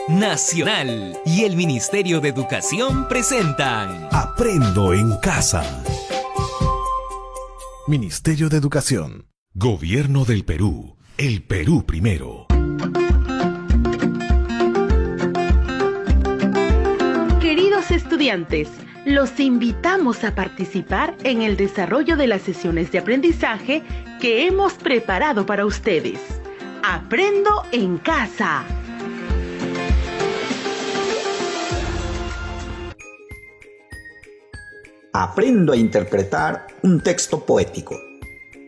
Nacional y el Ministerio de Educación presentan Aprendo en Casa. Ministerio de Educación. Gobierno del Perú. El Perú primero. Queridos estudiantes, los invitamos a participar en el desarrollo de las sesiones de aprendizaje que hemos preparado para ustedes. Aprendo en Casa. Aprendo a interpretar un texto poético.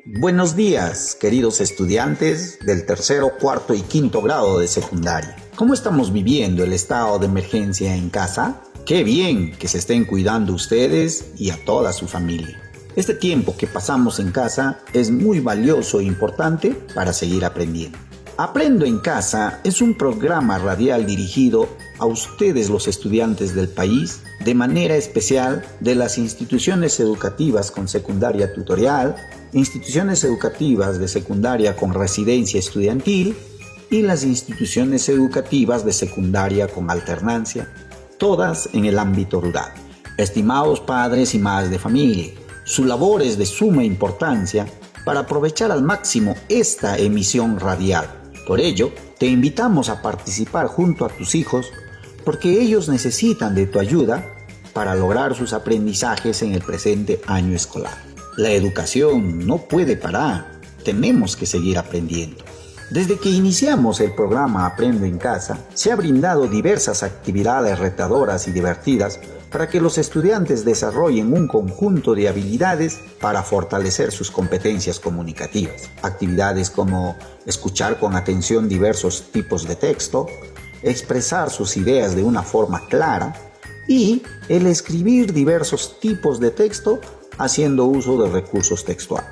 Buenos días, queridos estudiantes del tercero, cuarto y quinto grado de secundaria. ¿Cómo estamos viviendo el estado de emergencia en casa? Qué bien que se estén cuidando ustedes y a toda su familia. Este tiempo que pasamos en casa es muy valioso e importante para seguir aprendiendo. Aprendo en Casa es un programa radial dirigido a ustedes, los estudiantes del país, de manera especial de las instituciones educativas con secundaria tutorial, instituciones educativas de secundaria con residencia estudiantil y las instituciones educativas de secundaria con alternancia, todas en el ámbito rural. Estimados padres y madres de familia, su labor es de suma importancia para aprovechar al máximo esta emisión radial. Por ello, te invitamos a participar junto a tus hijos porque ellos necesitan de tu ayuda para lograr sus aprendizajes en el presente año escolar. La educación no puede parar, tenemos que seguir aprendiendo. Desde que iniciamos el programa Aprendo en Casa, se ha brindado diversas actividades retadoras y divertidas para que los estudiantes desarrollen un conjunto de habilidades para fortalecer sus competencias comunicativas. Actividades como escuchar con atención diversos tipos de texto, expresar sus ideas de una forma clara y el escribir diversos tipos de texto haciendo uso de recursos textuales.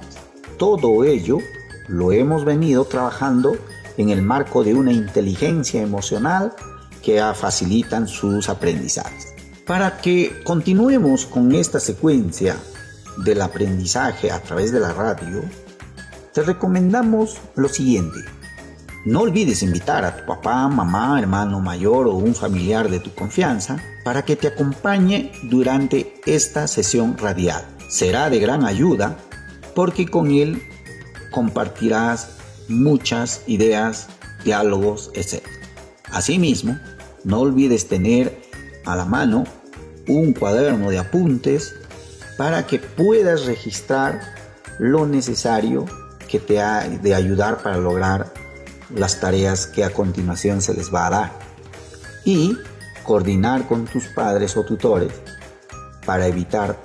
Todo ello lo hemos venido trabajando en el marco de una inteligencia emocional que facilitan sus aprendizajes. Para que continuemos con esta secuencia del aprendizaje a través de la radio, te recomendamos lo siguiente. No olvides invitar a tu papá, mamá, hermano mayor o un familiar de tu confianza para que te acompañe durante esta sesión radial. Será de gran ayuda porque con él compartirás muchas ideas, diálogos, etc. Asimismo, no olvides tener a la mano un cuaderno de apuntes para que puedas registrar lo necesario que te ha de ayudar para lograr las tareas que a continuación se les va a dar y coordinar con tus padres o tutores para evitar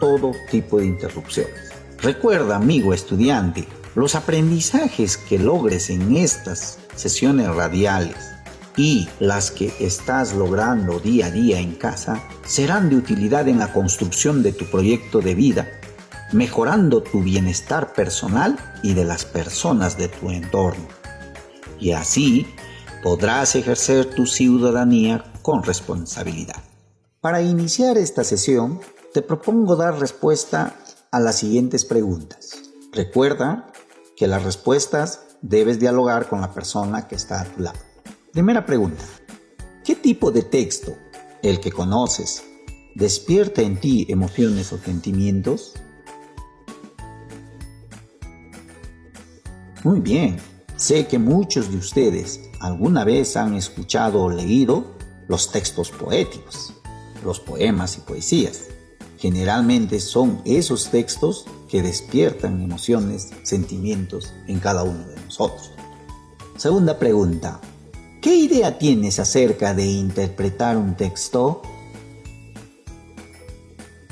todo tipo de interrupciones. Recuerda, amigo estudiante, los aprendizajes que logres en estas sesiones radiales y las que estás logrando día a día en casa serán de utilidad en la construcción de tu proyecto de vida, mejorando tu bienestar personal y de las personas de tu entorno. Y así podrás ejercer tu ciudadanía con responsabilidad. Para iniciar esta sesión, te propongo dar respuesta a las siguientes preguntas. Recuerda que las respuestas debes dialogar con la persona que está a tu lado. Primera pregunta. ¿Qué tipo de texto, el que conoces, despierta en ti emociones o sentimientos? Muy bien. Sé que muchos de ustedes alguna vez han escuchado o leído los textos poéticos, los poemas y poesías. Generalmente son esos textos que despiertan emociones, sentimientos en cada uno de nosotros. Segunda pregunta. ¿Qué idea tienes acerca de interpretar un texto?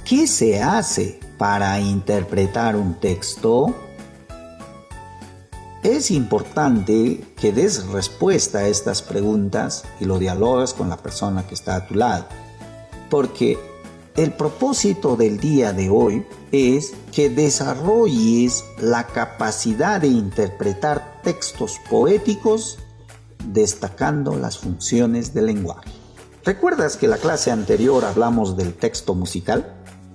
¿Qué se hace para interpretar un texto? Es importante que des respuesta a estas preguntas y lo dialogues con la persona que está a tu lado, porque el propósito del día de hoy es que desarrolles la capacidad de interpretar textos poéticos destacando las funciones del lenguaje. ¿Recuerdas que en la clase anterior hablamos del texto musical?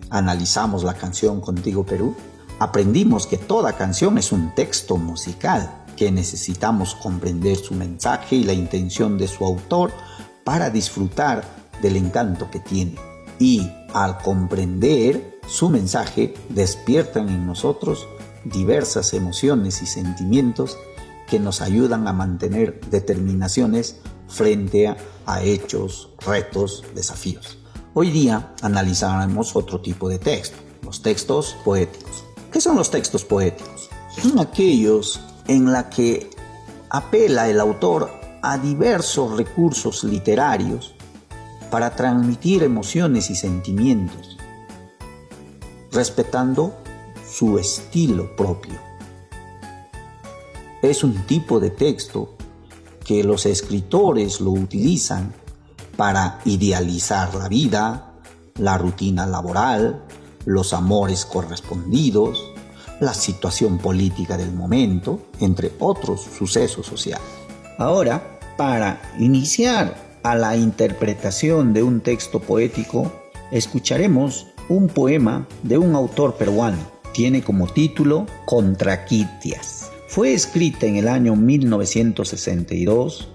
Analizamos la canción Contigo Perú. Aprendimos que toda canción es un texto musical, que necesitamos comprender su mensaje y la intención de su autor para disfrutar del encanto que tiene. Y al comprender su mensaje, despiertan en nosotros diversas emociones y sentimientos que nos ayudan a mantener determinaciones frente a hechos, retos, desafíos. Hoy día analizaremos otro tipo de texto, los textos poéticos. ¿Qué son los textos poéticos? Son aquellos en los que apela el autor a diversos recursos literarios para transmitir emociones y sentimientos, respetando su estilo propio. Es un tipo de texto que los escritores lo utilizan para idealizar la vida, la rutina laboral, los amores correspondidos, la situación política del momento, entre otros sucesos sociales. Ahora, para iniciar a la interpretación de un texto poético, escucharemos un poema de un autor peruano. Tiene como título Contraquitias. Fue escrita en el año 1962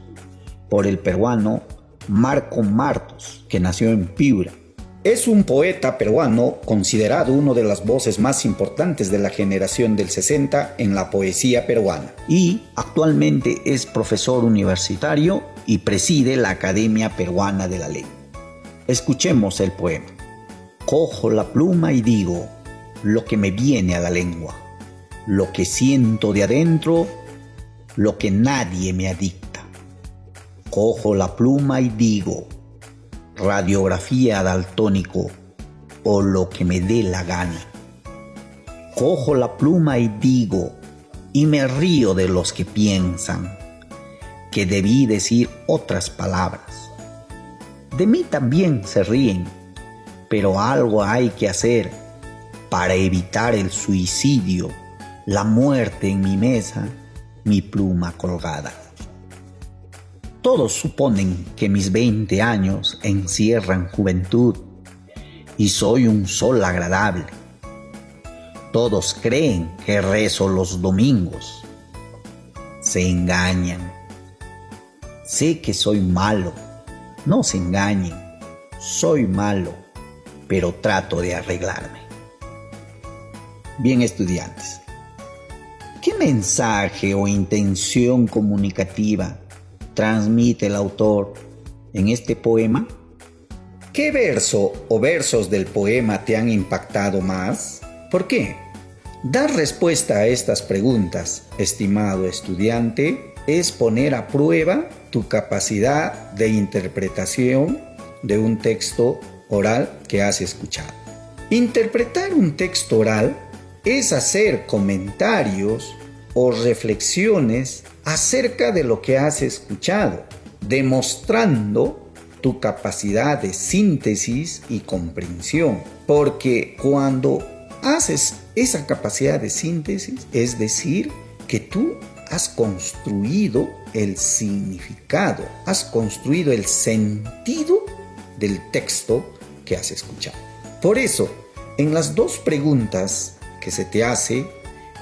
por el peruano Marco Martos, que nació en Piura. Es un poeta peruano considerado uno de las voces más importantes de la generación del 60 en la poesía peruana y actualmente es profesor universitario y preside la Academia Peruana de la Lengua. Escuchemos el poema. Cojo la pluma y digo lo que me viene a la lengua, lo que siento de adentro, lo que nadie me adicta. Cojo la pluma y digo radiografía daltónico o lo que me dé la gana. Cojo la pluma y digo, y me río de los que piensan que debí decir otras palabras. De mí también se ríen, pero algo hay que hacer para evitar el suicidio, la muerte en mi mesa, mi pluma colgada. Todos suponen que mis 20 años encierran juventud y soy un sol agradable. Todos creen que rezo los domingos. Se engañan. Sé que soy malo. No se engañen. Soy malo, pero trato de arreglarme. Bien, estudiantes, ¿qué mensaje o intención comunicativa transmite el autor en este poema? ¿Qué verso o versos del poema te han impactado más? ¿Por qué? Dar respuesta a estas preguntas, estimado estudiante, es poner a prueba tu capacidad de interpretación de un texto oral que has escuchado. Interpretar un texto oral es hacer comentarios o reflexiones acerca de lo que has escuchado, demostrando tu capacidad de síntesis y comprensión. Porque cuando haces esa capacidad de síntesis, es decir, que tú has construido el significado, has construido el sentido del texto que has escuchado. Por eso, en las dos preguntas que se te hace,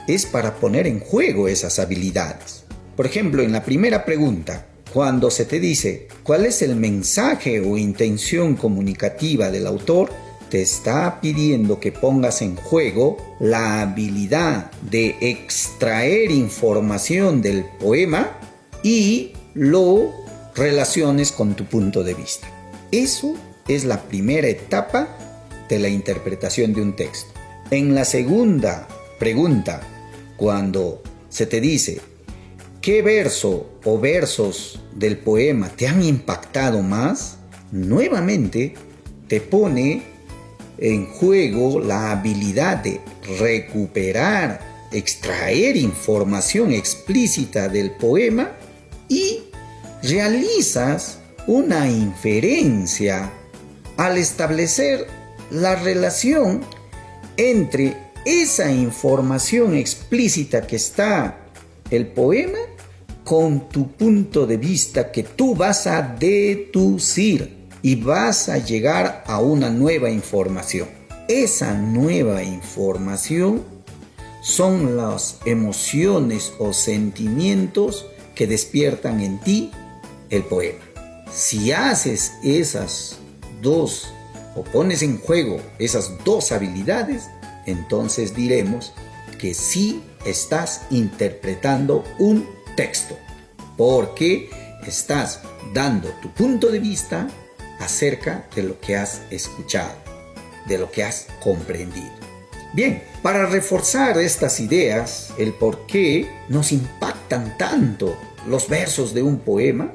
es para poner en juego esas habilidades. Por ejemplo, en la primera pregunta, cuando se te dice cuál es el mensaje o intención comunicativa del autor, te está pidiendo que pongas en juego la habilidad de extraer información del poema y lo relaciones con tu punto de vista. Eso es la primera etapa de la interpretación de un texto. En la segunda pregunta, cuando se te dice ¿qué verso o versos del poema te han impactado más?, nuevamente te pone en juego la habilidad de recuperar, extraer información explícita del poema y realizas una inferencia al establecer la relación entre esa información explícita que está el poema con tu punto de vista que tú vas a deducir y vas a llegar a una nueva información. Esa nueva información son las emociones o sentimientos que despiertan en ti el poema. Si haces esas dos o pones en juego esas dos habilidades, entonces diremos que sí estás interpretando un texto, porque estás dando tu punto de vista acerca de lo que has escuchado, de lo que has comprendido. Bien, para reforzar estas ideas, el por qué nos impactan tanto los versos de un poema,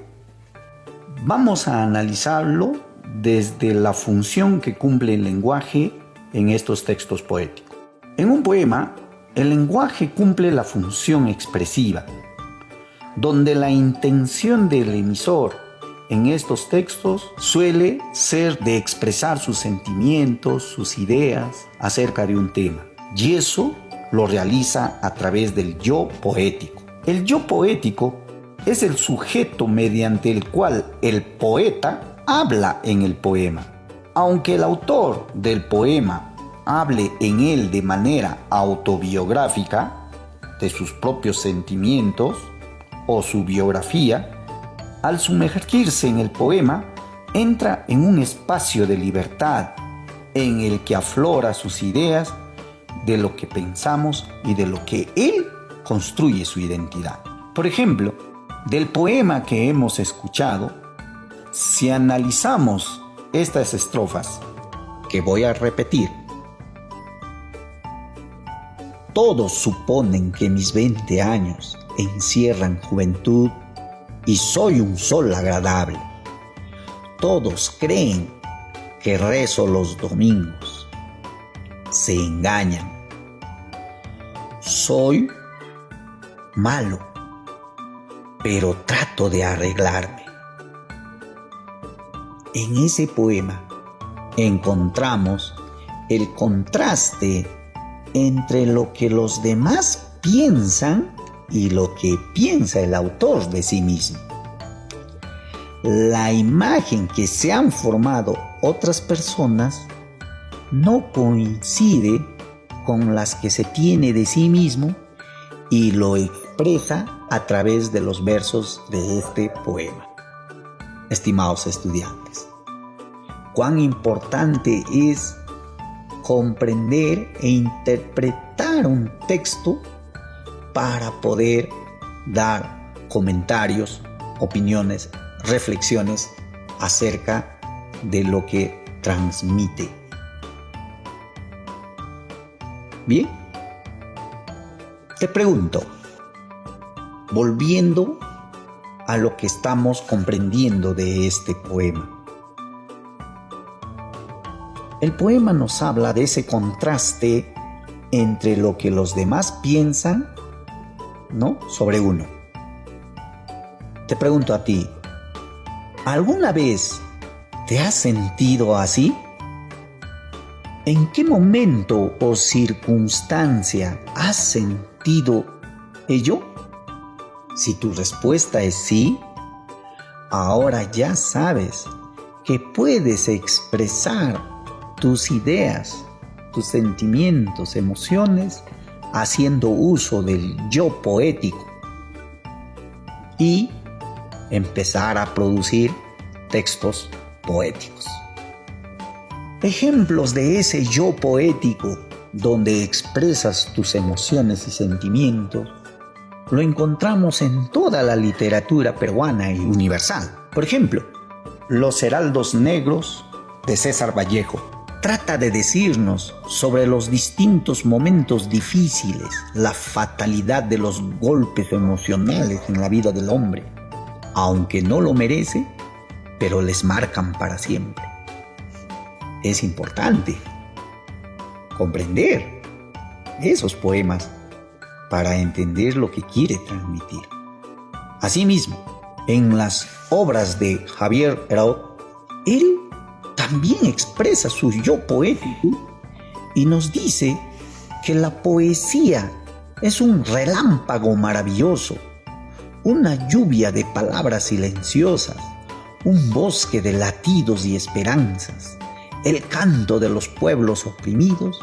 vamos a analizarlo desde la función que cumple el lenguaje en estos textos poéticos. En un poema, el lenguaje cumple la función expresiva, donde la intención del emisor en estos textos suele ser de expresar sus sentimientos, sus ideas acerca de un tema. Y eso lo realiza a través del yo poético. El yo poético es el sujeto mediante el cual el poeta habla en el poema. Aunque el autor del poema hable en él de manera autobiográfica, de sus propios sentimientos o su biografía, al sumergirse en el poema, entra en un espacio de libertad en el que aflora sus ideas de lo que pensamos y de lo que él construye su identidad. Por ejemplo, del poema que hemos escuchado, si analizamos estas estrofas, que voy a repetir: todos suponen que mis 20 años encierran juventud y soy un sol agradable. Todos creen que rezo los domingos. Se engañan. Soy malo, pero trato de arreglarme. En ese poema encontramos el contraste entre lo que los demás piensan y lo que piensa el autor de sí mismo. La imagen que se han formado otras personas no coincide con las que se tiene de sí mismo y lo expresa a través de los versos de este poema. Estimados estudiantes, cuán importante es comprender e interpretar un texto para poder dar comentarios, opiniones, reflexiones acerca de lo que transmite. Bien, te pregunto, volviendo a lo que estamos comprendiendo de este poema. El poema nos habla de ese contraste entre lo que los demás piensan, ¿no?, sobre uno. Te pregunto a ti, ¿alguna vez te has sentido así? ¿En qué momento o circunstancia has sentido ello? Si tu respuesta es sí, ahora ya sabes que puedes expresar tus ideas, tus sentimientos, emociones, haciendo uso del yo poético y empezar a producir textos poéticos. Ejemplos de ese yo poético donde expresas tus emociones y sentimientos lo encontramos en toda la literatura peruana y universal. Por ejemplo, Los Heraldos Negros de César Vallejo trata de decirnos sobre los distintos momentos difíciles, la fatalidad de los golpes emocionales en la vida del hombre, aunque no lo merece, pero les marcan para siempre. Es importante comprender esos poemas para entender lo que quiere transmitir. Asimismo, en las obras de Javier Herod, él también expresa su yo poético y nos dice que la poesía es un relámpago maravilloso, una lluvia de palabras silenciosas, un bosque de latidos y esperanzas, el canto de los pueblos oprimidos,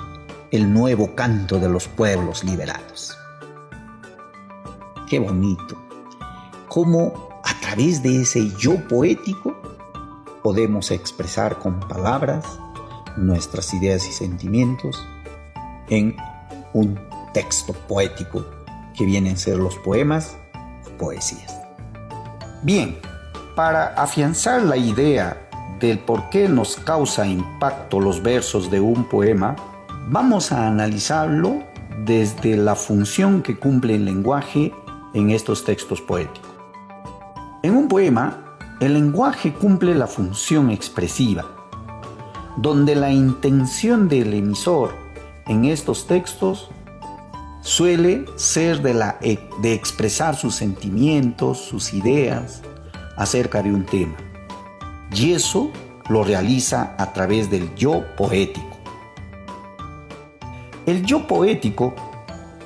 el nuevo canto de los pueblos liberados. Qué bonito, cómo a través de ese yo poético podemos expresar con palabras nuestras ideas y sentimientos en un texto poético que vienen a ser los poemas, poesías. Bien, para afianzar la idea del por qué nos causa impacto los versos de un poema, vamos a analizarlo desde la función que cumple el lenguaje en estos textos poéticos. En un poema, el lenguaje cumple la función expresiva, donde la intención del emisor en estos textos suele ser de expresar sus sentimientos, sus ideas acerca de un tema. Y eso lo realiza a través del yo poético. El yo poético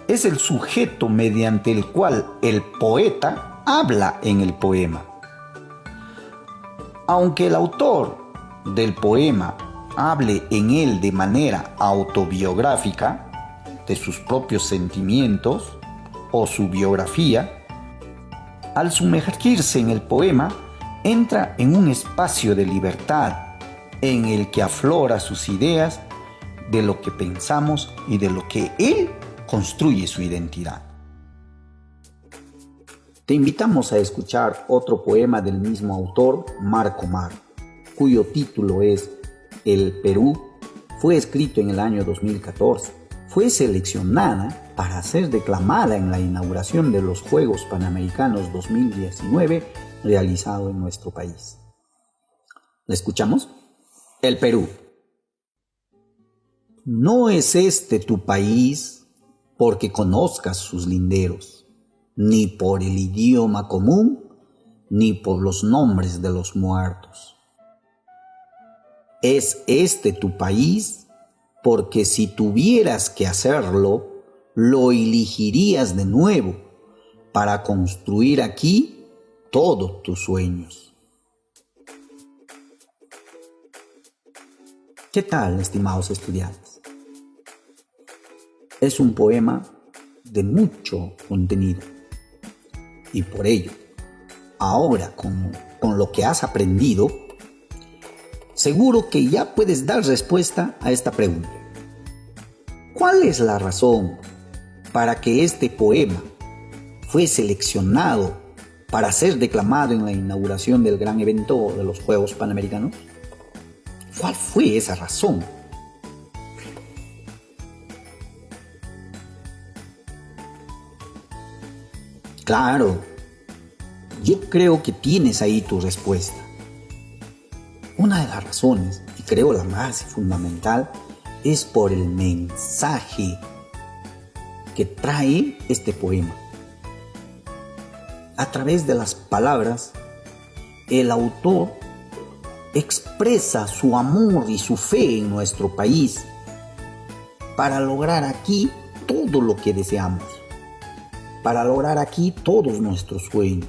es el sujeto mediante el cual el poeta habla en el poema. Aunque el autor del poema hable en él de manera autobiográfica, de sus propios sentimientos o su biografía, al sumergirse en el poema, entra en un espacio de libertad en el que aflora sus ideas de lo que pensamos y de lo que él construye su identidad. Te invitamos a escuchar otro poema del mismo autor, Marco Mar, cuyo título es El Perú. Fue escrito en el año 2014. Fue seleccionada para ser declamada en la inauguración de los Juegos Panamericanos 2019 realizado en nuestro país. ¿La escuchamos? El Perú. No es este tu país porque conozcas sus linderos, ni por el idioma común, ni por los nombres de los muertos. Es este tu país porque si tuvieras que hacerlo, lo elegirías de nuevo para construir aquí todos tus sueños. ¿Qué tal, estimados estudiantes? Es un poema de mucho contenido y por ello, ahora con lo que has aprendido, seguro que ya puedes dar respuesta a esta pregunta. ¿Cuál es la razón para que este poema fue seleccionado para ser declamado en la inauguración del gran evento de los Juegos Panamericanos? ¿Cuál fue esa razón? Claro, yo creo que tienes ahí tu respuesta. Una de las razones, y creo la más fundamental, es por el mensaje que trae este poema. A través de las palabras, el autor expresa su amor y su fe en nuestro país para lograr aquí todo lo que deseamos, para lograr aquí todos nuestros sueños.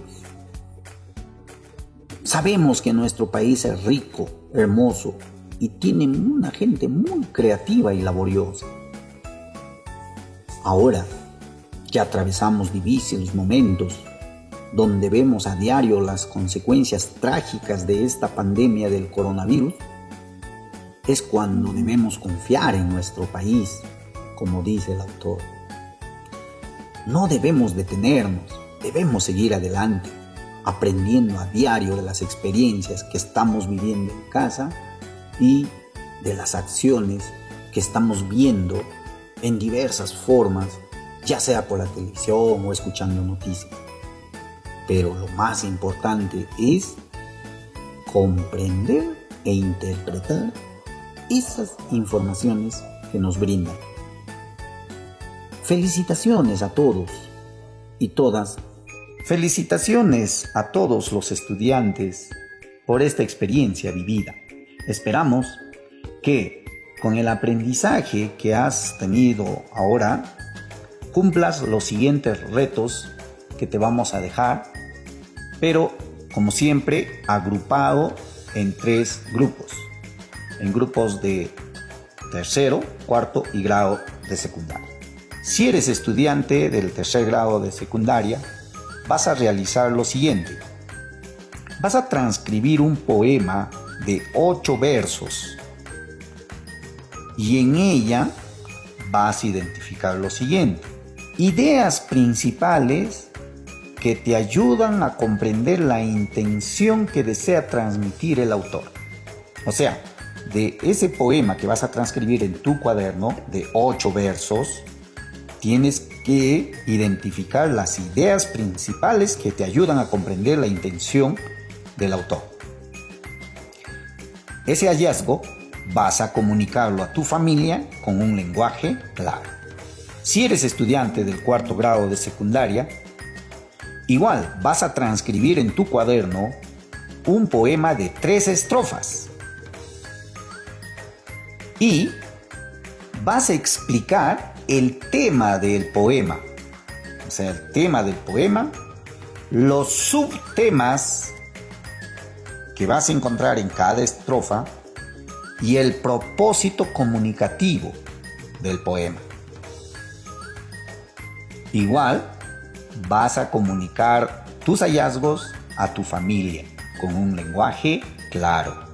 Sabemos que nuestro país es rico, hermoso y tiene una gente muy creativa y laboriosa. Ahora que atravesamos difíciles momentos donde vemos a diario las consecuencias trágicas de esta pandemia del coronavirus, es cuando debemos confiar en nuestro país, como dice el autor. No debemos detenernos, debemos seguir adelante, aprendiendo a diario de las experiencias que estamos viviendo en casa y de las acciones que estamos viendo en diversas formas, ya sea por la televisión o escuchando noticias. Pero lo más importante es comprender e interpretar esas informaciones que nos brindan. Felicitaciones a todos y todas. Felicitaciones a todos los estudiantes por esta experiencia vivida. Esperamos que con el aprendizaje que has tenido ahora, cumplas los siguientes retos que te vamos a dejar, pero como siempre agrupado en 3 grupos, en grupos de tercero, cuarto y grado de secundaria. Si eres estudiante del tercer grado de secundaria, vas a realizar lo siguiente. Vas a transcribir un poema de 8 versos. Y en ella vas a identificar lo siguiente: ideas principales que te ayudan a comprender la intención que desea transmitir el autor. O sea, de ese poema que vas a transcribir en tu cuaderno de 8 versos, tienes que identificar las ideas principales que te ayudan a comprender la intención del autor. Ese hallazgo vas a comunicarlo a tu familia con un lenguaje claro. Si eres estudiante del 4º grado de secundaria, igual vas a transcribir en tu cuaderno un poema de 3 estrofas. Y vas a explicar el tema del poema. O sea, el tema del poema, los subtemas que vas a encontrar en cada estrofa y el propósito comunicativo del poema. Igual, vas a comunicar tus hallazgos a tu familia con un lenguaje claro.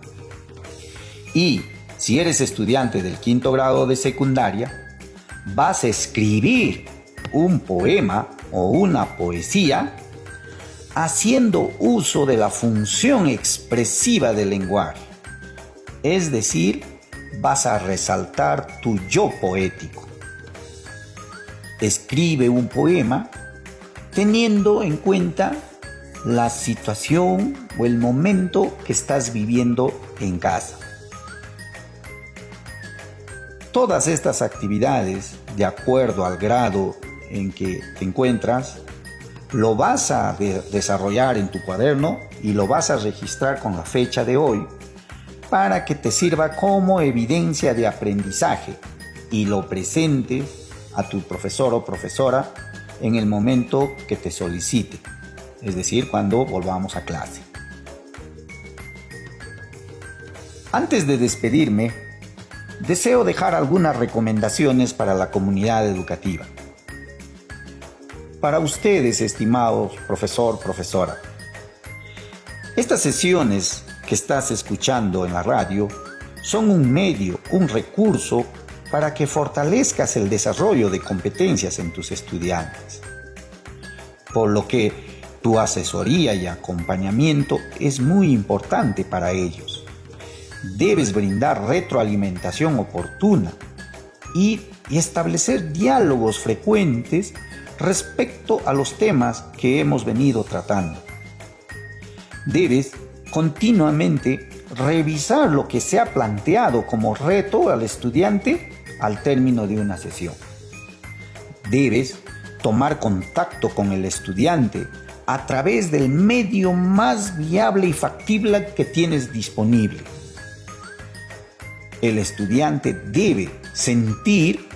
Y si eres estudiante del 5º grado de secundaria, vas a escribir un poema o una poesía haciendo uso de la función expresiva del lenguaje. Es decir, vas a resaltar tu yo poético. Escribe un poema teniendo en cuenta la situación o el momento que estás viviendo en casa. Todas estas actividades, de acuerdo al grado en que te encuentras, lo vas a desarrollar en tu cuaderno y lo vas a registrar con la fecha de hoy para que te sirva como evidencia de aprendizaje y lo presentes a tu profesor o profesora en el momento que te solicite, es decir, cuando volvamos a clase. Antes de despedirme, deseo dejar algunas recomendaciones para la comunidad educativa. Para ustedes, estimados profesor, profesora, estas sesiones que estás escuchando en la radio son un medio, un recurso para que fortalezcas el desarrollo de competencias en tus estudiantes. Por lo que tu asesoría y acompañamiento es muy importante para ellos. Debes brindar retroalimentación oportuna y establecer diálogos frecuentes respecto a los temas que hemos venido tratando. Debes continuamente revisar lo que se ha planteado como reto al estudiante al término de una sesión. Debes tomar contacto con el estudiante a través del medio más viable y factible que tienes disponible. El estudiante debe sentir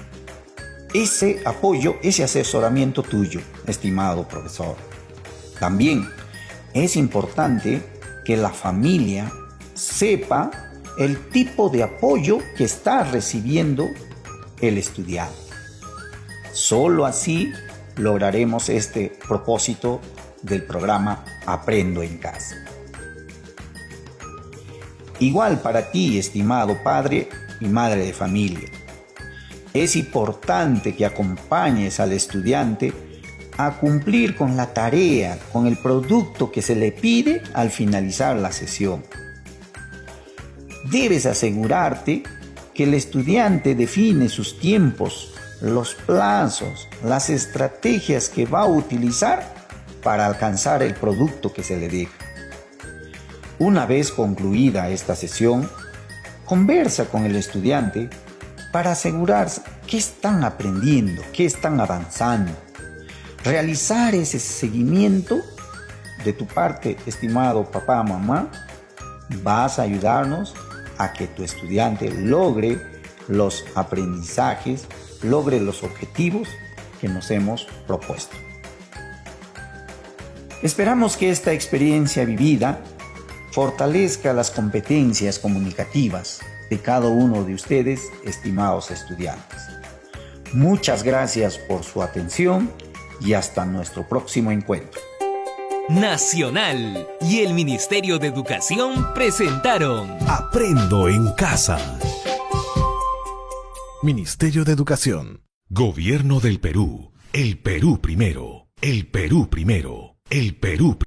ese apoyo, ese asesoramiento tuyo, estimado profesor. También es importante que la familia sepa el tipo de apoyo que está recibiendo el estudiante. Solo así lograremos este propósito del programa Aprendo en Casa. Igual para ti, estimado padre y madre de familia, es importante que acompañes al estudiante a cumplir con la tarea, con el producto que se le pide al finalizar la sesión. Debes asegurarte que el estudiante define sus tiempos, los plazos, las estrategias que va a utilizar para alcanzar el producto que se le deja. Una vez concluida esta sesión, conversa con el estudiante para asegurarse qué están aprendiendo, qué están avanzando. Realizar ese seguimiento de tu parte, estimado papá, mamá, vas a ayudarnos a que tu estudiante logre los aprendizajes, logre los objetivos que nos hemos propuesto. Esperamos que esta experiencia vivida fortalezca las competencias comunicativas de cada uno de ustedes, estimados estudiantes. Muchas gracias por su atención y hasta nuestro próximo encuentro. Nacional y el Ministerio de Educación presentaron Aprendo en casa. Ministerio de Educación. Gobierno del Perú. El Perú primero. El Perú primero. El Perú primero.